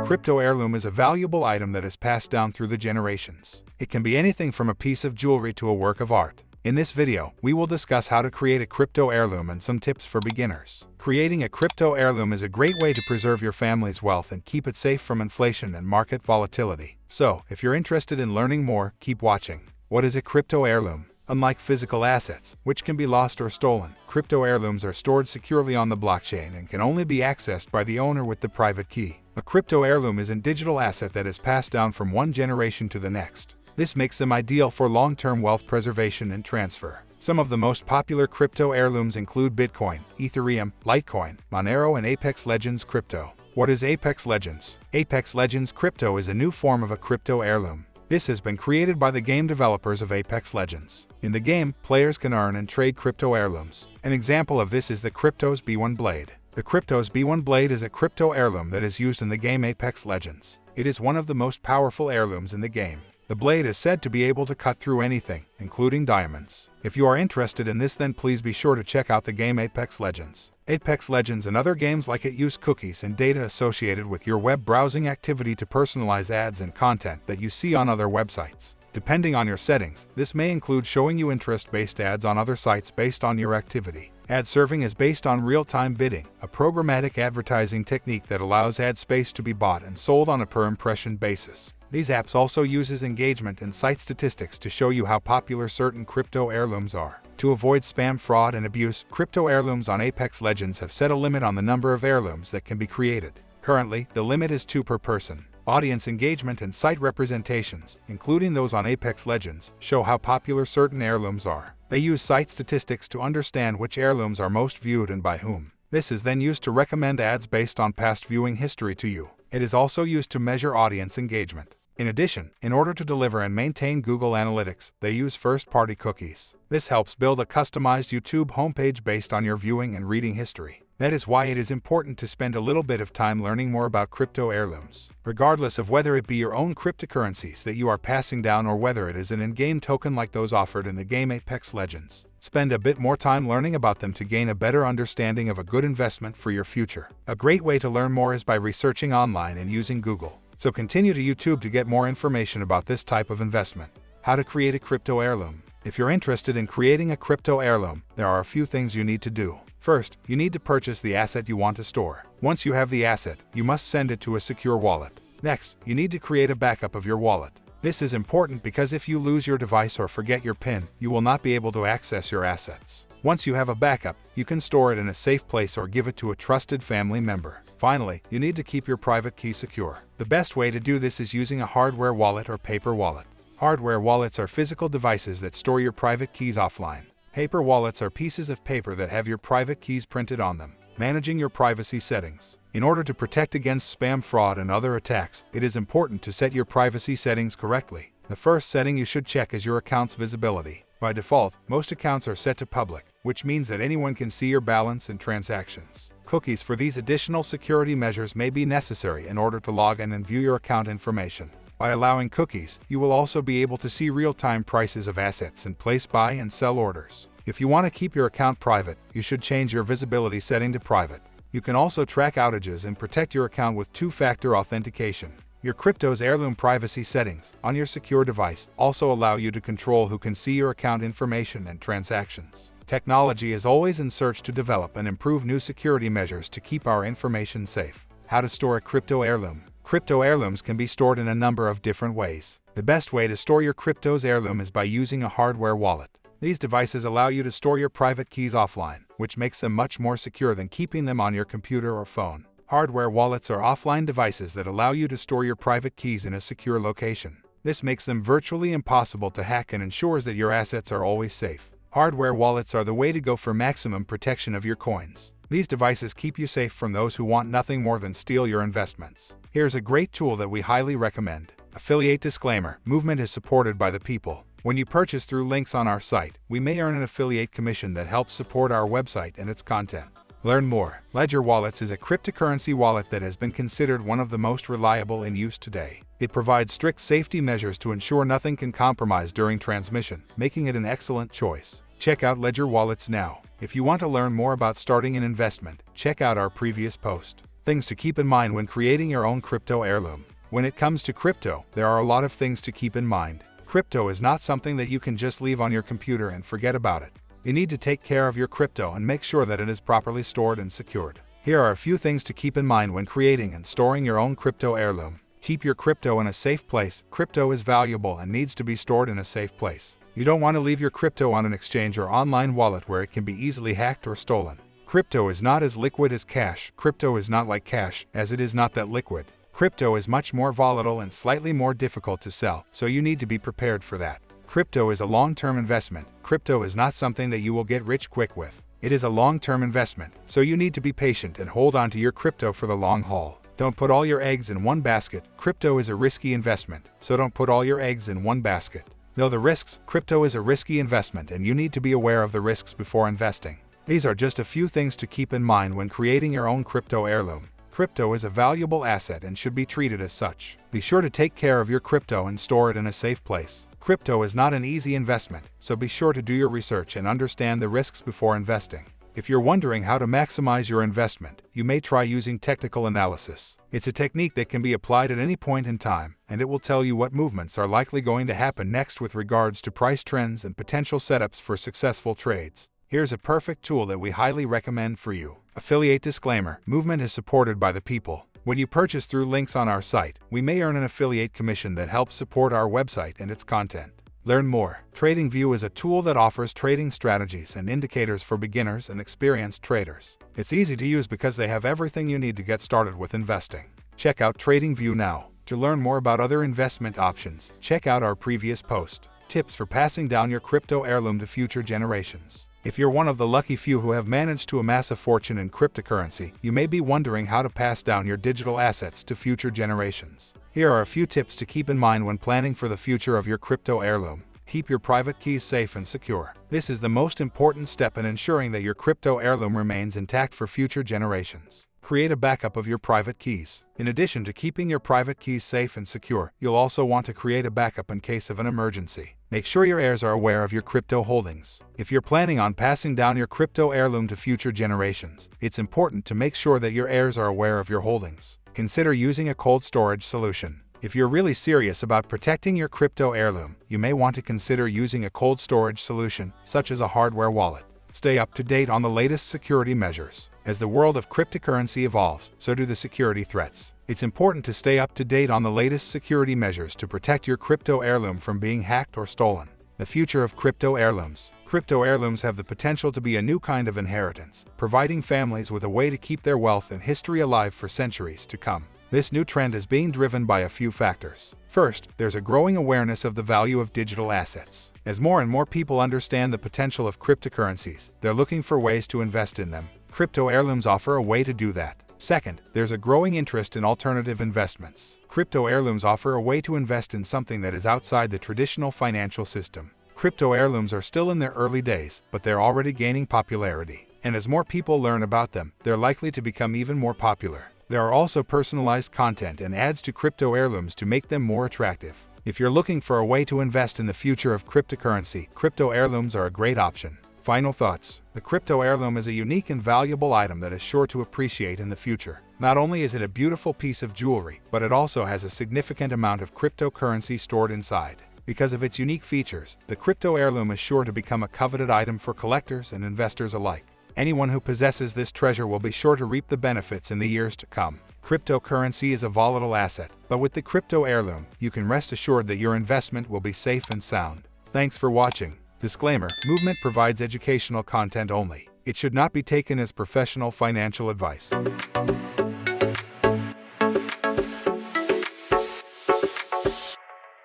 crypto heirloom is a valuable item that is passed down through the generations. It can be anything from a piece of jewelry to a work of art. In this video, we will discuss how to create a crypto heirloom and some tips for beginners. Creating a crypto heirloom is a great way to preserve your family's wealth and keep it safe from inflation and market volatility. So, if you're interested in learning more, keep watching. What is a crypto heirloom? Unlike physical assets, which can be lost or stolen, crypto heirlooms are stored securely on the blockchain and can only be accessed by the owner with the private key. A crypto heirloom is a digital asset that is passed down from one generation to the next. This makes them ideal for long-term wealth preservation and transfer. Some of the most popular crypto heirlooms include Bitcoin, Ethereum, Litecoin, Monero, and Apex Legends Crypto. What is Apex Legends? Apex Legends Crypto is a new form of a crypto heirloom. This has been created by the game developers of Apex Legends. In the game, players can earn and trade crypto heirlooms. An example of this is the Cryptos B1 Blade. The Cryptos B1 Blade is a crypto heirloom that is used in the game Apex Legends. It is one of the most powerful heirlooms in the game. The blade is said to be able to cut through anything, including diamonds. If you are interested in this, then please be sure to check out the game Apex Legends. Apex Legends and other games like it use cookies and data associated with your web browsing activity to personalize ads and content that you see on other websites. Depending on your settings, this may include showing you interest-based ads on other sites based on your activity. Ad serving is based on real-time bidding, a programmatic advertising technique that allows ad space to be bought and sold on a per-impression basis. These apps also uses engagement and site statistics to show you how popular certain crypto heirlooms are. To avoid spam, fraud, and abuse, crypto heirlooms on Apex Legends have set a limit on the number of heirlooms that can be created. Currently, the limit is 2 per person. Audience engagement and site representations, including those on Apex Legends, show how popular certain heirlooms are. They use site statistics to understand which heirlooms are most viewed and by whom. This is then used to recommend ads based on past viewing history to you. It is also used to measure audience engagement. In addition, in order to deliver and maintain Google Analytics, they use first-party cookies. This helps build a customized YouTube homepage based on your viewing and reading history. That is why it is important to spend a little bit of time learning more about crypto heirlooms. Regardless of whether it be your own cryptocurrencies that you are passing down or whether it is an in-game token like those offered in the game Apex Legends, spend a bit more time learning about them to gain a better understanding of a good investment for your future. A great way to learn more is by researching online and using Google. So continue to YouTube to get more information about this type of investment. How to create a crypto heirloom. If you're interested in creating a crypto heirloom, there are a few things you need to do. First, you need to purchase the asset you want to store. Once you have the asset, you must send it to a secure wallet. Next, you need to create a backup of your wallet. This is important because if you lose your device or forget your PIN, you will not be able to access your assets. Once you have a backup, you can store it in a safe place or give it to a trusted family member. Finally, you need to keep your private key secure. The best way to do this is using a hardware wallet or paper wallet. Hardware wallets are physical devices that store your private keys offline. Paper wallets are pieces of paper that have your private keys printed on them. Managing your privacy settings. In order to protect against spam, fraud, and other attacks, it is important to set your privacy settings correctly. The first setting you should check is your account's visibility. By default, most accounts are set to public, which means that anyone can see your balance and transactions. Cookies for these additional security measures may be necessary in order to log in and view your account information. By allowing cookies, you will also be able to see real-time prices of assets and place buy and sell orders. If you want to keep your account private, you should change your visibility setting to private. You can also track outages and protect your account with two-factor authentication. Your crypto's heirloom privacy settings on your secure device also allow you to control who can see your account information and transactions. Technology is always in search to develop and improve new security measures to keep our information safe. How to store a crypto heirloom. Crypto heirlooms can be stored in a number of different ways. The best way to store your crypto's heirloom is by using a hardware wallet. These devices allow you to store your private keys offline, which makes them much more secure than keeping them on your computer or phone. Hardware wallets are offline devices that allow you to store your private keys in a secure location. This makes them virtually impossible to hack and ensures that your assets are always safe. Hardware wallets are the way to go for maximum protection of your coins. These devices keep you safe from those who want nothing more than steal your investments. Here's a great tool that we highly recommend. Affiliate disclaimer: Moovmynt is supported by the people. When you purchase through links on our site, we may earn an affiliate commission that helps support our website and its content. Learn more. Ledger Wallets is a cryptocurrency wallet that has been considered one of the most reliable in use today. It provides strict safety measures to ensure nothing can compromise during transmission, making it an excellent choice. Check out Ledger Wallets now. If you want to learn more about starting an investment, check out our previous post. Things to keep in mind when creating your own crypto heirloom. When it comes to crypto, there are a lot of things to keep in mind. Crypto is not something that you can just leave on your computer and forget about it. You need to take care of your crypto and make sure that it is properly stored and secured. Here are a few things to keep in mind when creating and storing your own crypto heirloom. Keep your crypto in a safe place. Crypto is valuable and needs to be stored in a safe place. You don't want to leave your crypto on an exchange or online wallet where it can be easily hacked or stolen. Crypto is not as liquid as cash. Crypto is not like cash, as it is not that liquid. Crypto is much more volatile and slightly more difficult to sell, so you need to be prepared for that. Crypto is a long-term investment. Crypto is not something that you will get rich quick with. It is a long-term investment, so you need to be patient and hold on to your crypto for the long haul. Don't put all your eggs in one basket. Crypto is a risky investment, so don't put all your eggs in one basket. Know the risks. Crypto is a risky investment and you need to be aware of the risks before investing. These are just a few things to keep in mind when creating your own crypto heirloom. Crypto is a valuable asset and should be treated as such. Be sure to take care of your crypto and store it in a safe place. Crypto is not an easy investment, so be sure to do your research and understand the risks before investing. If you're wondering how to maximize your investment, you may try using technical analysis. It's a technique that can be applied at any point in time, and it will tell you what movements are likely going to happen next with regards to price trends and potential setups for successful trades. Here's a perfect tool that we highly recommend for you. Affiliate disclaimer: Moovmynt is supported by the people. When you purchase through links on our site, we may earn an affiliate commission that helps support our website and its content. Learn more. TradingView is a tool that offers trading strategies and indicators for beginners and experienced traders. It's easy to use because they have everything you need to get started with investing. Check out TradingView now. To learn more about other investment options, check out our previous post. Tips for passing down your crypto heirloom to future generations. If you're one of the lucky few who have managed to amass a fortune in cryptocurrency, you may be wondering how to pass down your digital assets to future generations. Here are a few tips to keep in mind when planning for the future of your crypto heirloom. Keep your private keys safe and secure. This is the most important step in ensuring that your crypto heirloom remains intact for future generations. Create a backup of your private keys. In addition to keeping your private keys safe and secure, you'll also want to create a backup in case of an emergency. Make sure your heirs are aware of your crypto holdings. If you're planning on passing down your crypto heirloom to future generations, it's important to make sure that your heirs are aware of your holdings. Consider using a cold storage solution. If you're really serious about protecting your crypto heirloom, you may want to consider using a cold storage solution, such as a hardware wallet. Stay up to date on the latest security measures. As the world of cryptocurrency evolves, so do the security threats. It's important to stay up to date on the latest security measures to protect your crypto heirloom from being hacked or stolen. The future of crypto heirlooms. Crypto heirlooms have the potential to be a new kind of inheritance, providing families with a way to keep their wealth and history alive for centuries to come. This new trend is being driven by a few factors. First, there's a growing awareness of the value of digital assets. As more and more people understand the potential of cryptocurrencies, they're looking for ways to invest in them. Crypto heirlooms offer a way to do that. Second, there's a growing interest in alternative investments. Crypto heirlooms offer a way to invest in something that is outside the traditional financial system. Crypto heirlooms are still in their early days, but they're already gaining popularity. And as more people learn about them, they're likely to become even more popular. There are also personalized content and ads to crypto heirlooms to make them more attractive. If you're looking for a way to invest in the future of cryptocurrency, crypto heirlooms are a great option. Final thoughts. The crypto heirloom is a unique and valuable item that is sure to appreciate in the future. Not only is it a beautiful piece of jewelry, but it also has a significant amount of cryptocurrency stored inside. Because of its unique features, the crypto heirloom is sure to become a coveted item for collectors and investors alike. Anyone who possesses this treasure will be sure to reap the benefits in the years to come. Cryptocurrency is a volatile asset, but with the crypto heirloom, you can rest assured that your investment will be safe and sound. Thanks for watching. Disclaimer: Moovmynt provides educational content only. It should not be taken as professional financial advice.